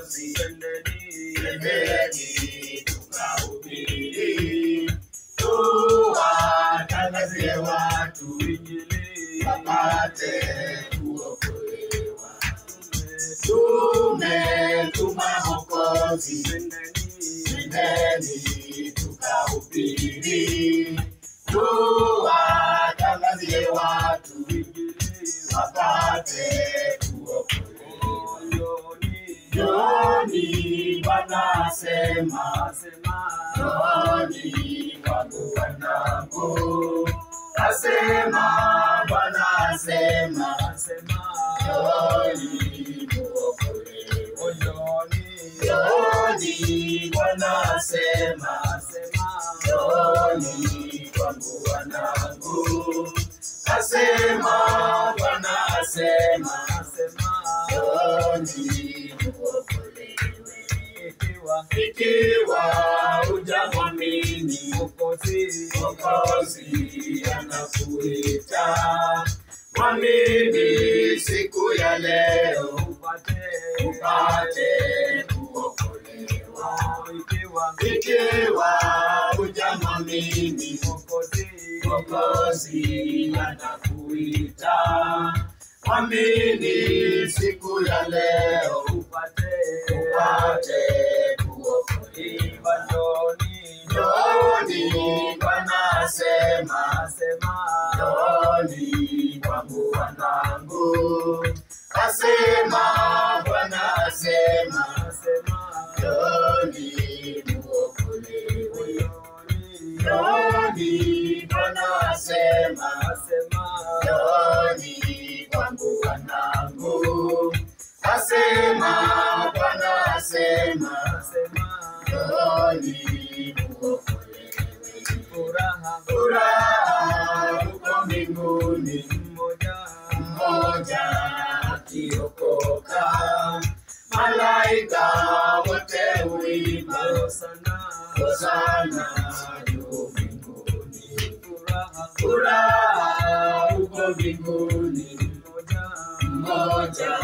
Mwokozi, twendeni tukahubiri, tuwatangazie watu Injili wapate kuokolewa. Tumetuma Mwokozi, twendeni tukahubiri, tuwatangazie watu Injili wapate kuokolewa. Njoni Bwana asema, njoni kwangu wanangu, asema Bwana asema, njoni muokolewe. Njoni Bwana asema, njoni kwangu wanangu, asema Bwana asema, njoni muokolewe. Ikiwa hujamwamini Mwokozi anakuita, mwamini siku ya leo upate kuokolewa. Ikiwa hujamwamini Mwokozi anakuita, mwamini siku ya leo upate kuokolewa. Njoni Bwana asema, njoni kwangu wanangu, asema Bwana asema, njoni muokolewe. Njoni Bwana asema, njoni kwangu wanangu, asema Bwana asema, njoni muokolewe. Furaha uko mbinguni, mmoja akiokoka, malaika wote huimba hosana juu mbinguni. Furaha uko mbinguni, mmoja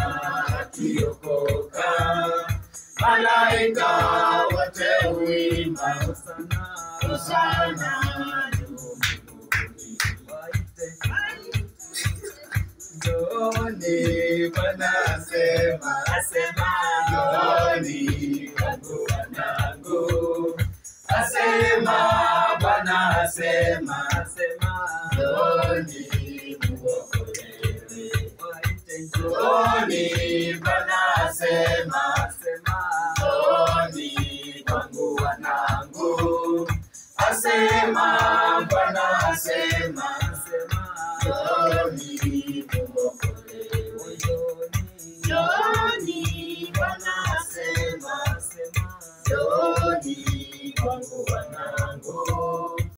akiokoka, malaika wote huimba hosana juu mbinguni. Njoni Bwana asema, njoni kwangu wanangu, asema Bwana asema, njoni muokolewe. Njoni Bwana asema, njoni kwangu wanangu, asema Bwana asema,